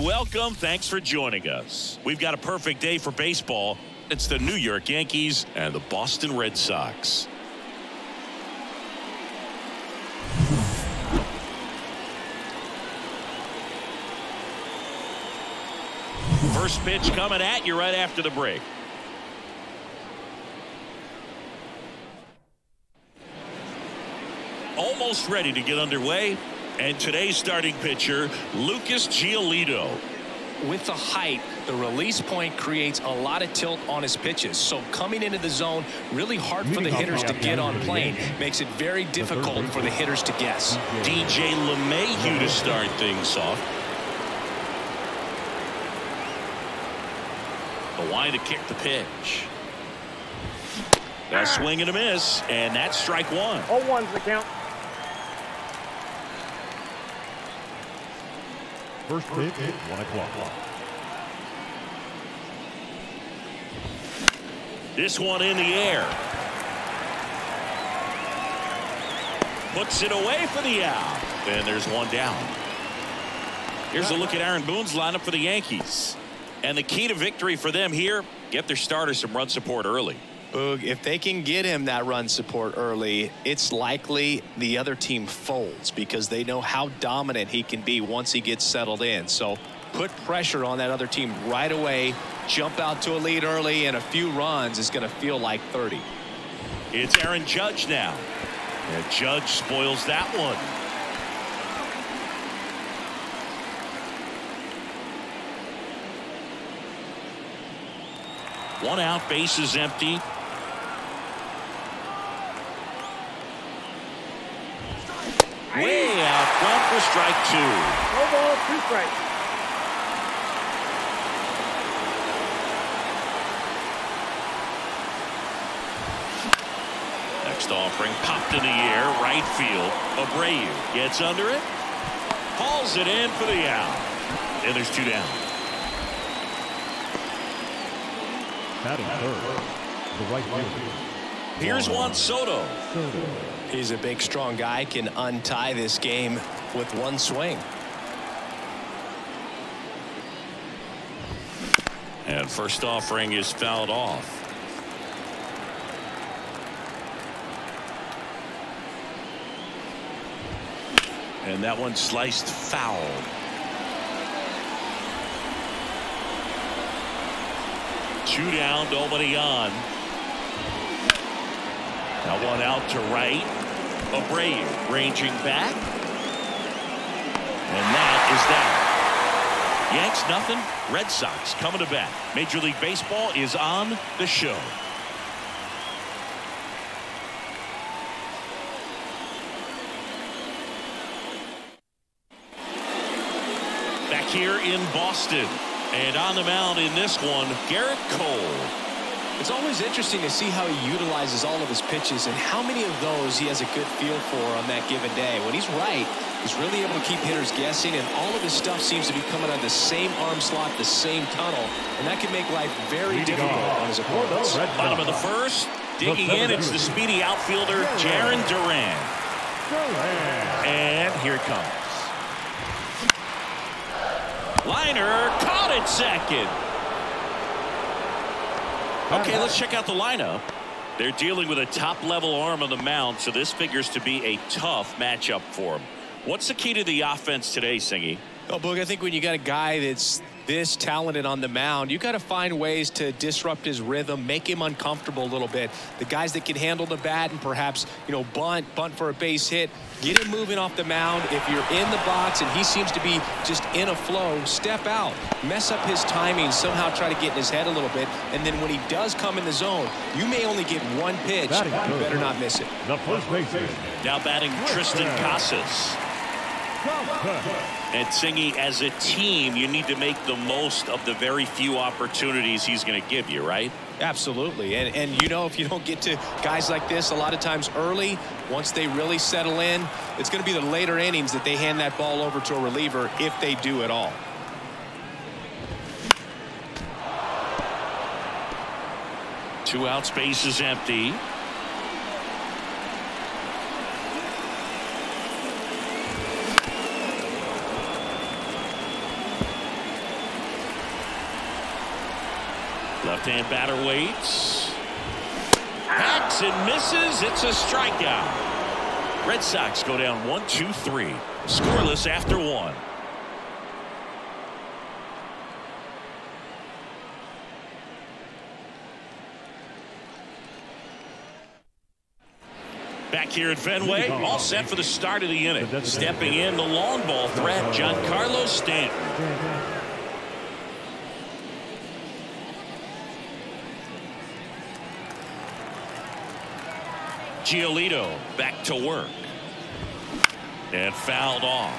welcome. Thanks for joining us. We've got a perfect day for baseball. It's the New York Yankees and the Boston Red Sox. First pitch coming at you right after the break. Almost ready to get underway. And today's starting pitcher, Lucas Giolito. With the height, the release point creates a lot of tilt on his pitches. So coming into the zone, really hard for the hitters to get on plane. Makes it very difficult for the hitters to guess. DJ LeMahieu to start things off. The line to kick the pitch. A swing and a miss, and that's strike one. 0-1's the count. First pitch, 1 o'clock. This one in the air. Puts it away for the out. And there's one down. Here's a look at Aaron Boone's lineup for the Yankees. And the key to victory for them here, get their starter some run support early. Boog, if they can get him that run support early, it's likely the other team folds because they know how dominant he can be once he gets settled in. So put pressure on that other team right away, jump out to a lead early, and a few runs is going to feel like 30. It's Aaron Judge now. And Judge spoils that one. One out, base is empty. Way out front for strike two. No ball, 2 strikes. Next offering popped in the air, right field. Abreu gets under it, hauls it in for the out. And there's 2 down. Batting third, the right fielder. Here's Juan Soto. He's a big, strong guy, can untie this game with one swing. And first offering is fouled off. And that one sliced foul. Two down, nobody on. Now one out to right. Abreu ranging back. And that is that. Yanks nothing. Red Sox coming to bat. Major League Baseball is on the show. Back here in Boston. And on the mound in this one, Garrett Cole. It's always interesting to see how he utilizes all of his pitches and how many of those he has a good feel for on that given day. When he's right, he's really able to keep hitters guessing, and all of his stuff seems to be coming out of the same arm slot, the same tunnel, and that can make life very difficult on his opponents. Bottom of the first, digging in, it's the speedy outfielder, Jarren Duran. And here it comes. Liner caught it second. Okay, let's check out the lineup. They're dealing with a top-level arm on the mound, so this figures to be a tough matchup for him. What's the key to the offense today, Singy? Oh, Boog, I think when you got a guy that's this talented on the mound, you got to find ways to disrupt his rhythm, make him uncomfortable a little bit. The guys that can handle the bat and perhaps, bunt for a base hit, get him moving off the mound. If you're in the box and he seems to be just in a flow, step out, mess up his timing, somehow try to get in his head a little bit. And then when he does come in the zone, you may only get one pitch. You better not miss it. The first baseman. Now batting Tristan Casas. And Singy, as a team, you need to make the most of the very few opportunities he's going to give you, right? Absolutely. And if you don't get to guys like this a lot of times early, once they really settle in, it's going to be the later innings that they hand that ball over to a reliever if they do at all. Two outs, base is empty. Left-hand batter waits. Hacks and misses. It's a strikeout. Red Sox go down 1-2-3. Scoreless after one. Back here at Fenway, all set for the start of the inning. Stepping in, the long ball threat, Giancarlo Stanton. Giolito back to work. And fouled off.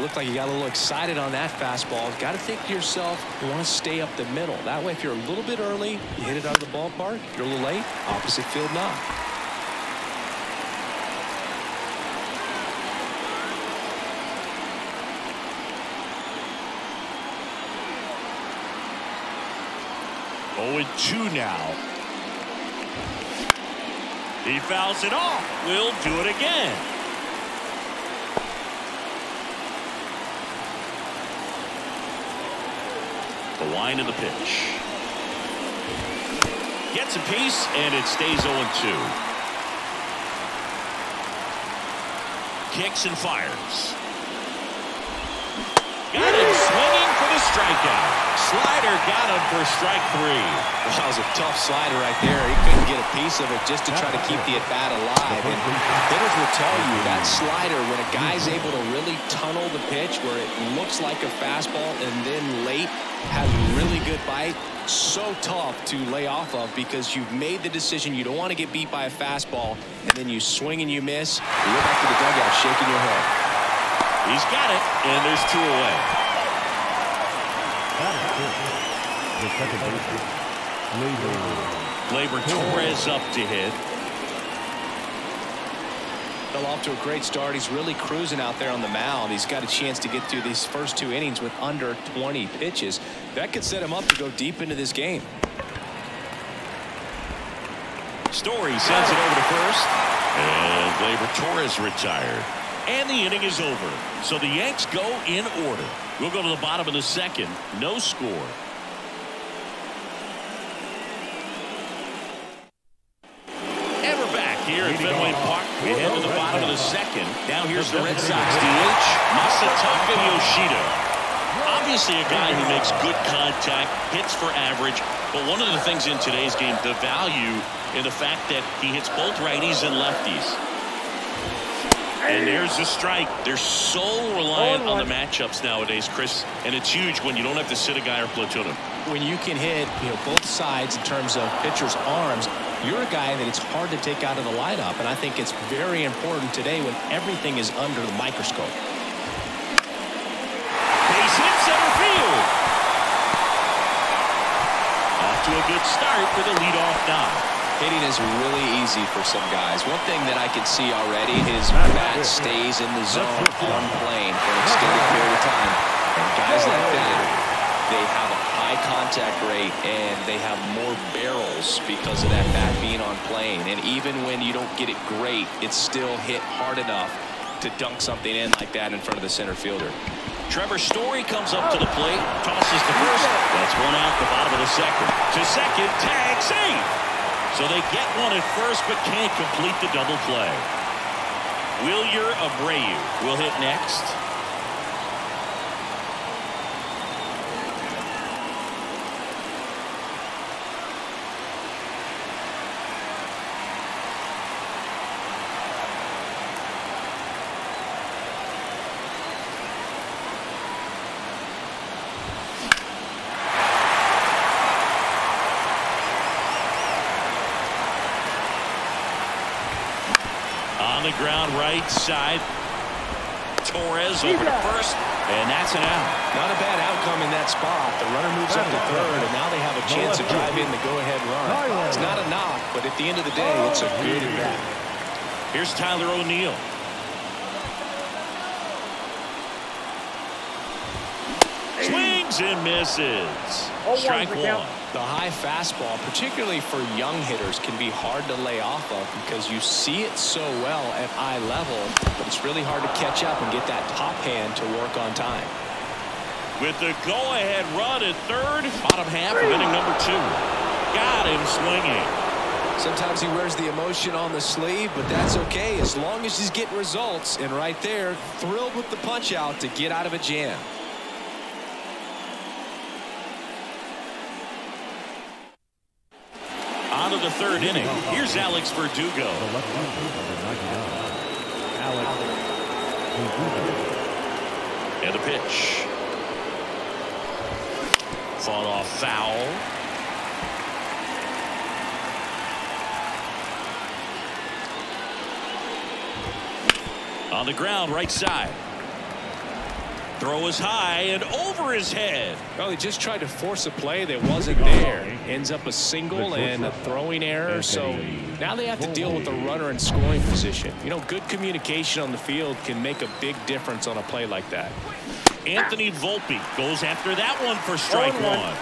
Looked like you got a little excited on that fastball. Got to think to yourself, you want to stay up the middle. That way, if you're a little bit early, you hit it out of the ballpark. If you're a little late, opposite field knock. Oh, 2 now. He fouls it off. We'll do it again. The wind of the pitch. Gets a piece, and it stays 0-2. Kicks and fires. Got him swinging for the strikeout. Slider got him for strike 3. Well, that was a tough slider right there. He couldn't get a piece of it just to try to keep the at-bat alive. And hitters will tell you that slider, when a guy's able to really tunnel the pitch where it looks like a fastball and then late has really good bite, so tough to lay off of because you've made the decision you don't want to get beat by a fastball, and then you swing and you miss. You go back to the dugout shaking your head. He's got it, and there's 2 away. The second baseman, Gleyber Torres up to hit. Fell off to a great start. He's really cruising out there on the mound. He's got a chance to get through these first 2 innings with under 20 pitches. That could set him up to go deep into this game. Story sends it over to first. And Gleyber Torres retired. And the inning is over. So the Yanks go in order. We'll go to the bottom of the second. No score. And we're back here at Fenway Park. We head to the bottom of the second. Now here's the Red Sox DH, Masataka Yoshida. Obviously a guy who makes good contact, hits for average. But one of the things in today's game, the value in the fact that he hits both righties and lefties. And there's the strike. They're so reliant on the matchups nowadays, Chris, and it's huge when you don't have to sit a guy or platoon him. When you can hit, both sides in terms of pitchers' arms, you're a guy that it's hard to take out of the lineup, and I think it's very important today when everything is under the microscope. Base hit center field. Off to a good start with a leadoff knock. Hitting is really easy for some guys. One thing that I can see already is bat stays in the zone on plane for an extended period of time. And guys like that, they have a high contact rate and they have more barrels because of that bat being on plane. And even when you don't get it great, it's still hit hard enough to dunk something in like that in front of the center fielder. Trevor Story comes up to the plate, tosses to first. That's one out the bottom of the second. To second, tag, safe. So they get one at first, but can't complete the double play. Wilyer Abreu will hit next. On the ground right side. Torres over to first, and that's an out. Not a bad outcome in that spot. The runner moves up to third, and now they have a chance to drive in the go-ahead run. It's not a knock, but at the end of the day, it's a good at bat. Here's Tyler O'Neill. Swings and misses. Strike 1. The high fastball, particularly for young hitters, can be hard to lay off of because you see it so well at eye level, but it's really hard to catch up and get that top hand to work on time. with the go-ahead run at third. Bottom half of inning number 2. Got him swinging. Sometimes he wears the emotion on the sleeve, but that's okay as long as he's getting results. And right there, thrilled with the punch out to get out of a jam. On to the third inning. Here's Alex Verdugo. And the pitch. Fought off foul. On the ground, right side. Throw is high and over his head. Well, he just tried to force a play that wasn't there. Ends up a single and a throwing error. So now they have to deal with the runner in scoring position. You know, good communication on the field can make a big difference on a play like that. Anthony Volpe goes after that one for strike one.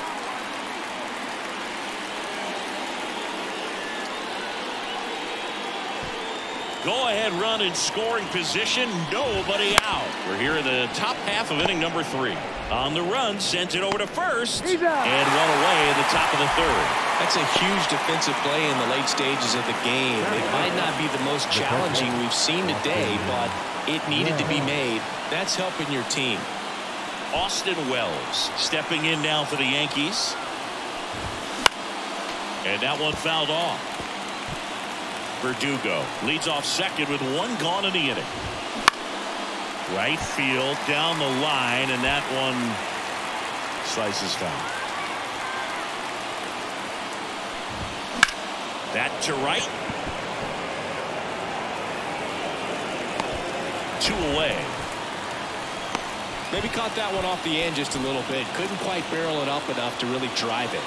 Go-ahead run in scoring position. Nobody out. We're here in the top half of inning number 3. On the run, sends it over to first. And one away in the top of the third. That's a huge defensive play in the late stages of the game. It might not be the most challenging we've seen today, but it needed to be made. That's helping your team. Austin Wells stepping in now for the Yankees. And that one fouled off. Verdugo leads off second with 1 gone in the inning. Right field down the line, and that one slices foul. That to right. 2 away. Maybe caught that one off the end just a little bit. Couldn't quite barrel it up enough to really drive it.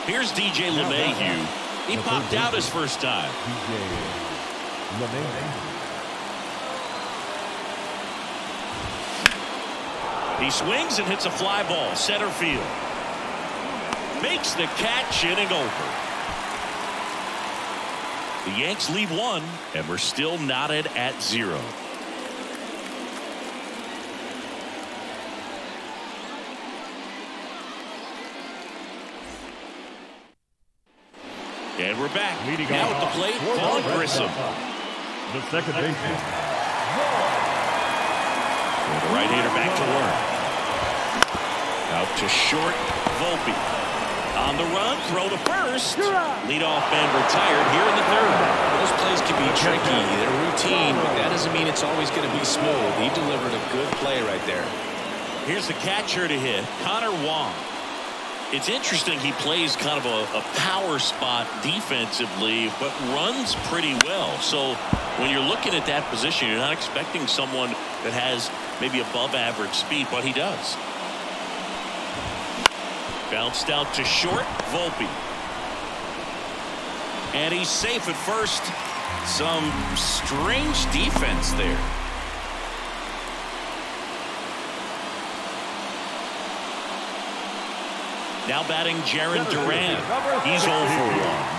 Here's DJ LeMahieu. He popped out his first time. He swings and hits a fly ball. Center field. Makes the catch, inning over. The Yanks lead 1, and we're still knotted at 0. And we're back. Now at the plate, Paul Grissom. The second baseman. The right-hander back to work. Out to short, Volpe. On the run, throw to first. Leadoff man retired here in the third. Those plays can be tricky. They're routine, but that doesn't mean it's always going to be smooth. He delivered a good play right there. Here's the catcher to hit, Connor Wong. It's interesting he plays kind of a power spot defensively, but runs pretty well. So when you're looking at that position, you're not expecting someone that has maybe above average speed, but he does. Bounced out to short, Volpe. And he's safe at first. Some strange defense there. Now batting Jarren Duran. He's 0 for 1.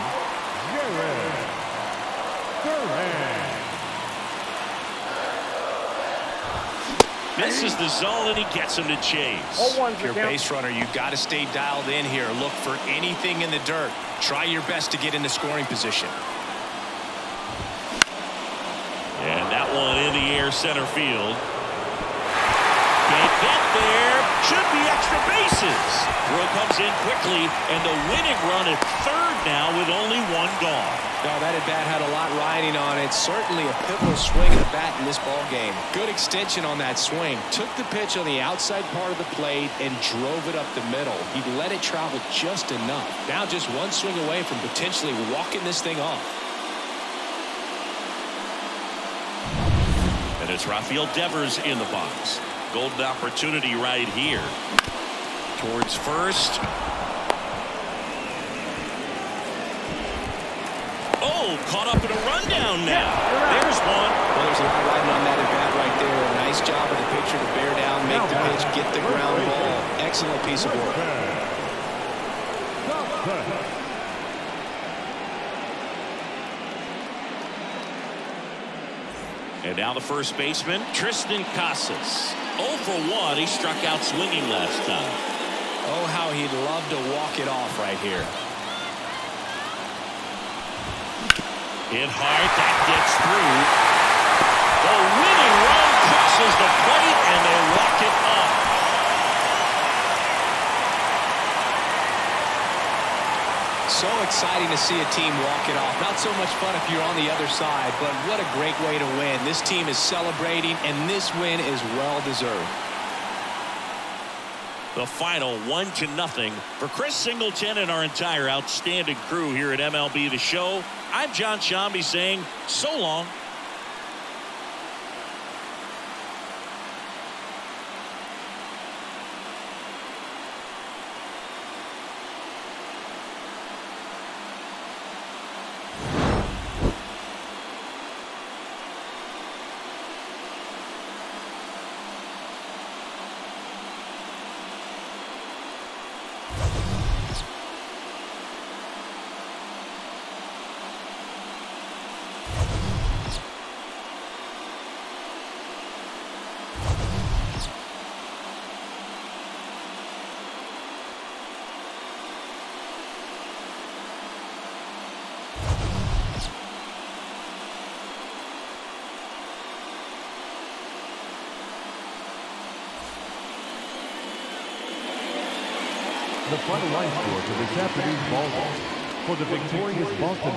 Misses the zone and he gets him to chase. If you're a base runner, you got to stay dialed in here. Look for anything in the dirt. Try your best to get into scoring position. And that one in the air, center field. Can't get there. Should be extra bases. Throw comes in quickly, and the winning run at third now with only 1 gone. No, that at bat had a lot riding on it. Certainly a pivotal swing of the bat in this ball game. Good extension on that swing. Took the pitch on the outside part of the plate and drove it up the middle. He let it travel just enough. Now just 1 swing away from potentially walking this thing off. And it's Rafael Devers in the box. Golden opportunity right here. Towards first. Oh, caught up in a rundown now. There's one. Well, there's a lot riding on that at bat right there. A nice job of the pitcher to bear down, make the pitch, get the ground ball. Excellent piece of work. And now the first baseman, Tristan Casas. 0 for 1. He struck out swinging last time. Oh, how he'd love to walk it off right here. Hit hard. That gets through. The winning run crosses the plate, and they walk it off. So exciting to see a team walk it off. Not so much fun if you're on the other side, but what a great way to win. This team is celebrating, and this win is well-deserved. The final 1-0 for Chris Singleton and our entire outstanding crew here at MLB The Show. I'm John Shambi saying so long. The final line score for this afternoon's ball game for the victorious Boston